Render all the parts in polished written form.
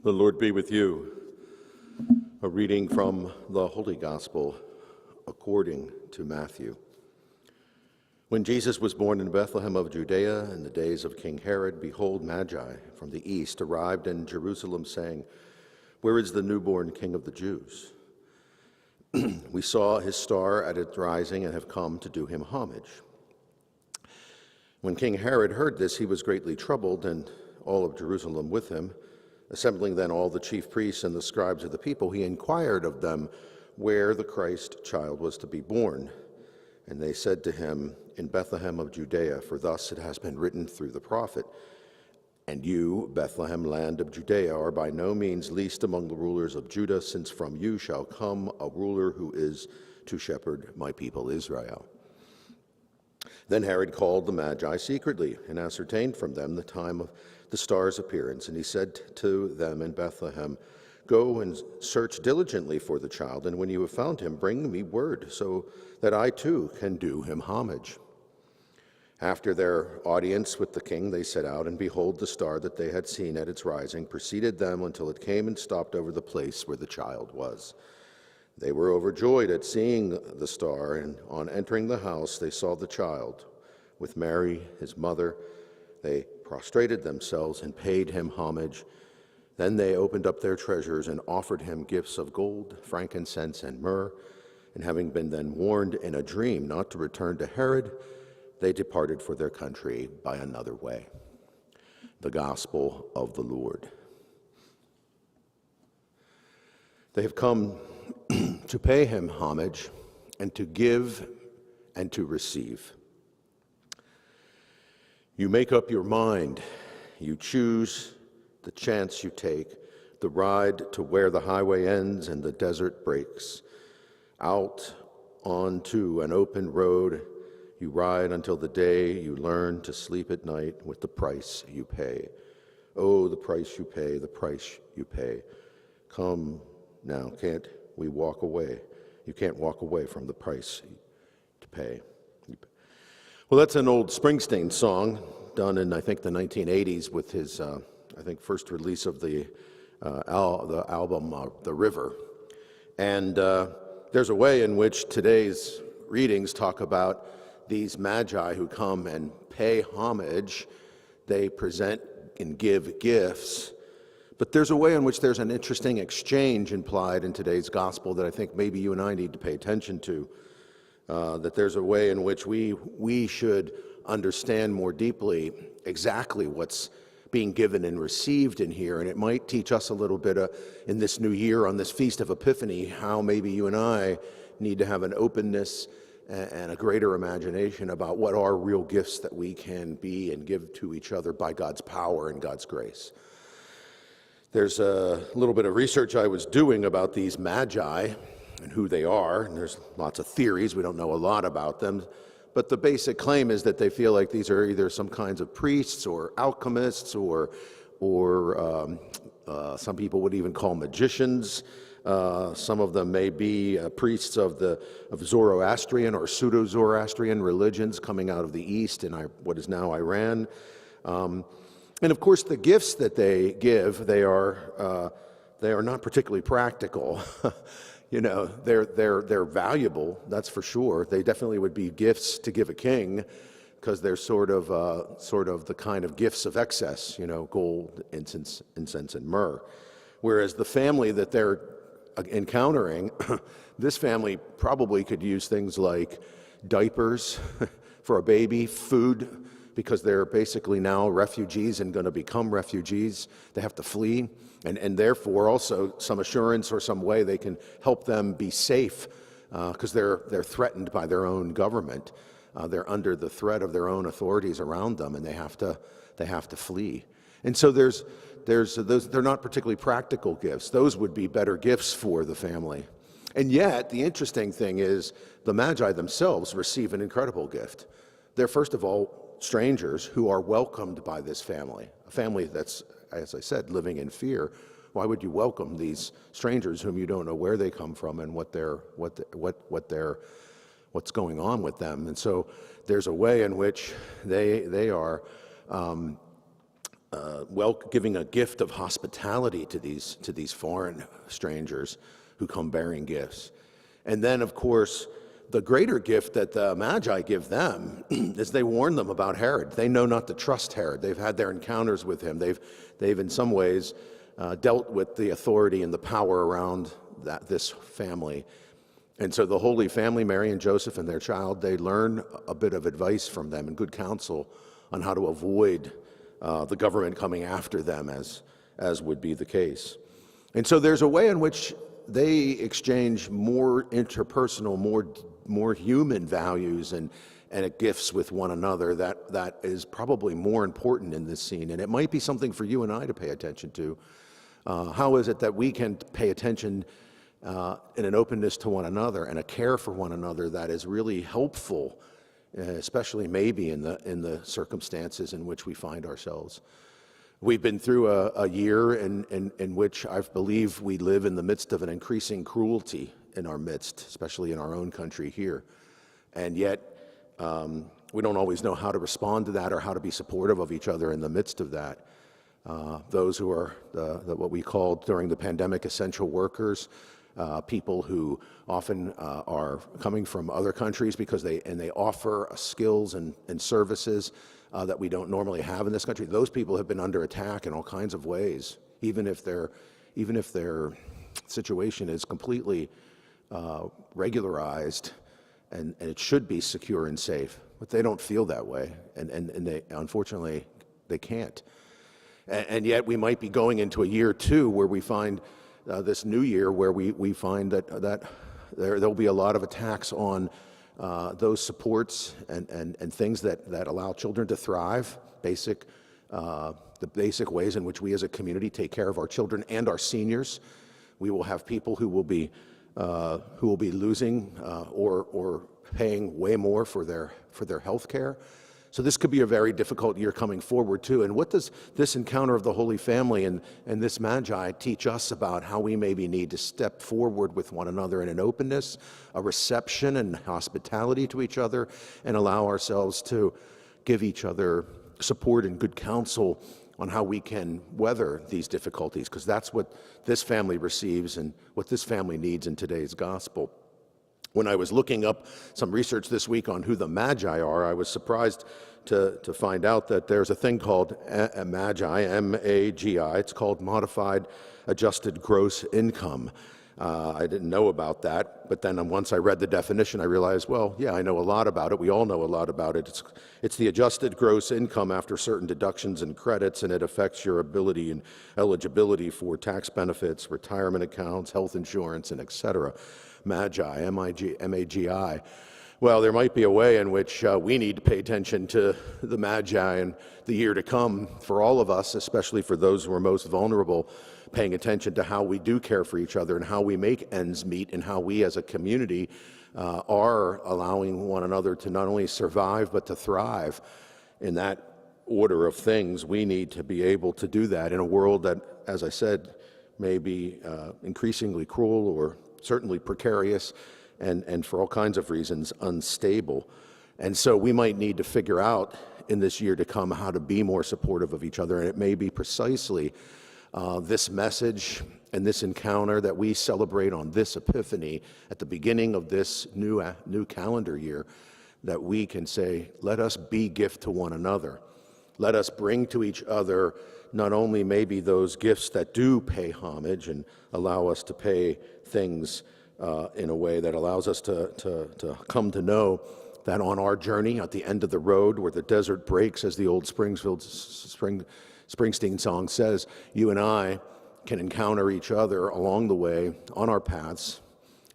The Lord be with you. A reading from the Holy Gospel according to Matthew. When Jesus was born in Bethlehem of Judea in the days of King Herod, behold, Magi from the east arrived in Jerusalem, saying, "Where is the newborn King of the Jews? We saw his star at its rising and have come to do him homage." When King Herod heard this, he was greatly troubled, and all of Jerusalem with him. Assembling then all the chief priests and the scribes of the people, he inquired of them where the Christ child was to be born. And they said to him, "In Bethlehem of Judea, for thus it has been written through the prophet, and you, Bethlehem, land of Judea, are by no means least among the rulers of Judah, since from you shall come a ruler who is to shepherd my people Israel." Then Herod called the Magi secretly and ascertained from them the time of the star's appearance. And he said to them in Bethlehem, "Go and search diligently for the child, and when you have found him, bring me word, so that I too can do him homage." After their audience with the king, they set out, and behold, the star that they had seen at its rising preceded them until it came and stopped over the place where the child was. They were overjoyed at seeing the star, and on entering the house, they saw the child with Mary, his mother. They prostrated themselves and paid him homage. Then they opened up their treasures and offered him gifts of gold, frankincense, and myrrh. And having been then warned in a dream not to return to Herod, they departed for their country by another way. The Gospel of the Lord. They have come to pay him homage and to give and to receive. You make up your mind, you choose the chance you take, the ride to where the highway ends and the desert breaks. Out onto an open road, you ride until the day you learn to sleep at night with the price you pay. Oh, the price you pay, the price you pay. Come now, can't we walk away? You can't walk away from the price to pay. Well, that's an old Springsteen song done in, I think, the 1980s with his, first release of the album, The River. And there's a way in which today's readings talk about these magi who come and pay homage. They present and give gifts. But there's a way in which there's an interesting exchange implied in today's gospel that I think maybe you and I need to pay attention to. That there's a way in which we should understand more deeply exactly what's being given and received in here. And it might teach us a little bit in this new year on this Feast of Epiphany, how maybe you and I need to have an openness and a greater imagination about what are real gifts that we can be and give to each other by God's power and God's grace. There's a little bit of research I was doing about these magi and who they are, and there's lots of theories. We don't know a lot about them, but the basic claim is that they feel like these are either some kinds of priests or alchemists or some people would even call magicians. Some of them may be priests of Zoroastrian or pseudo-Zoroastrian religions coming out of the East in what is now Iran. And of course, the gifts that they give, they are not particularly practical. You know, they're valuable, that's for sure. They definitely would be gifts to give a king, because they're sort of the kind of gifts of excess, you know, gold, incense, and myrrh. Whereas the family that they're encountering, this family probably could use things like diapers for a baby, food, because they're basically now refugees and going to become refugees. They have to flee, and therefore also some assurance or some way they can help them be safe, because they're threatened by their own government. They're under the threat of their own authorities around them, and they have to flee. And so there's those. They're not particularly practical gifts. Those would be better gifts for the family. And yet, the interesting thing is the Magi themselves receive an incredible gift. They're, first of all, strangers who are welcomed by this family, a family that's, as I said, living in fear. Why would you welcome these strangers whom you don't know where they come from and what's going on with them? And so there's a way in which they are giving a gift of hospitality to these foreign strangers who come bearing gifts. And then, of course, the greater gift that the Magi give them is they warn them about Herod. They know not to trust Herod. They've had their encounters with him. They've in some ways dealt with the authority and the power around this family. And so the Holy Family, Mary and Joseph and their child, they learn a bit of advice from them and good counsel on how to avoid the government coming after them, as would be the case. And so there's a way in which they exchange more interpersonal, more human values and gifts with one another that is probably more important in this scene. And it might be something for you and I to pay attention to. How is it that we can pay attention in an openness to one another and a care for one another that is really helpful, especially maybe in the circumstances in which we find ourselves? We've been through a year in which I believe we live in the midst of an increasing cruelty in our midst, especially in our own country here. And yet, we don't always know how to respond to that or how to be supportive of each other in the midst of that. Those who are what we called during the pandemic essential workers, people who often are coming from other countries because they offer skills and services that we don't normally have in this country. Those people have been under attack in all kinds of ways, even if their situation is completely regularized and it should be secure and safe, but they don't feel that way, and they unfortunately they can't. And yet we might be going into a year two where we find this new year where we find that there'll be a lot of attacks on those supports and things that allow children to thrive, the basic ways in which we as a community take care of our children and our seniors. We will have people who will be losing or paying way more for their health care. So this could be a very difficult year coming forward too. And what does this encounter of the Holy Family and this Magi teach us about how we maybe need to step forward with one another in an openness, a reception and hospitality to each other, and allow ourselves to give each other support and good counsel on how we can weather these difficulties, because that's what this family receives and what this family needs in today's gospel. When I was looking up some research this week on who the Magi are, I was surprised to find out that there's a thing called a Magi, M-A-G-I. It's called Modified Adjusted Gross Income. I didn't know about that, but then once I read the definition, I realized, well, yeah, I know a lot about it. We all know a lot about it. It's the adjusted gross income after certain deductions and credits, and it affects your ability and eligibility for tax benefits, retirement accounts, health insurance, and et cetera. Magi, M-A-G-I. Well, there might be a way in which we need to pay attention to the Magi in the year to come for all of us, especially for those who are most vulnerable, paying attention to how we do care for each other and how we make ends meet and how we as a community are allowing one another to not only survive but to thrive. In that order of things, we need to be able to do that in a world that, as I said, may be increasingly cruel or certainly precarious and for all kinds of reasons unstable. And so we might need to figure out in this year to come how to be more supportive of each other, and it may be precisely this message and this encounter that we celebrate on this Epiphany at the beginning of this new calendar year, that we can say, let us be gift to one another. Let us bring to each other not only maybe those gifts that do pay homage and allow us to pay things in a way that allows us to come to know that on our journey at the end of the road where the desert breaks, as the old Springsteen song says, you and I can encounter each other along the way on our paths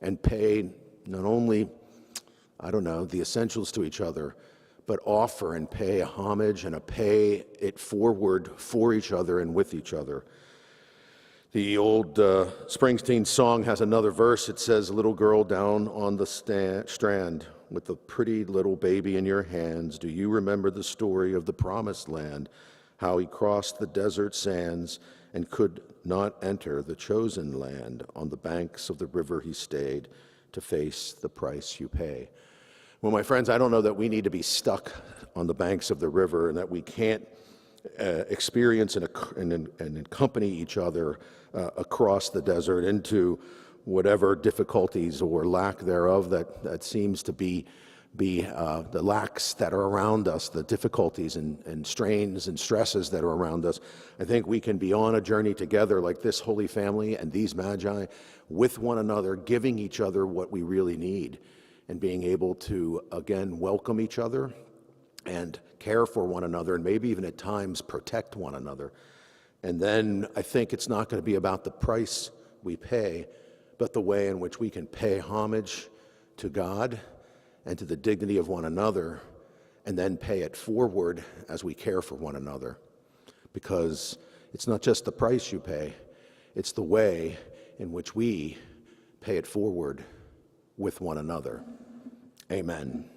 and pay not only, the essentials to each other, but offer and pay a homage and pay it forward for each other and with each other. The old Springsteen song has another verse. It says, little girl down on the strand with the pretty little baby in your hands, do you remember the story of the promised land, how he crossed the desert sands and could not enter the chosen land? On the banks of the river he stayed to face the price you pay. Well, my friends, I don't know that we need to be stuck on the banks of the river and that we can't experience and accompany each other across the desert into whatever difficulties or lack thereof that seems to be the lacks that are around us, the difficulties and strains and stresses that are around us. I think we can be on a journey together like this Holy Family and these Magi with one another, giving each other what we really need and being able to, again, welcome each other and care for one another and maybe even at times protect one another. And then I think it's not going to be about the price we pay, but the way in which we can pay homage to God and to the dignity of one another, and then pay it forward as we care for one another. Because it's not just the price you pay, it's the way in which we pay it forward with one another. Amen.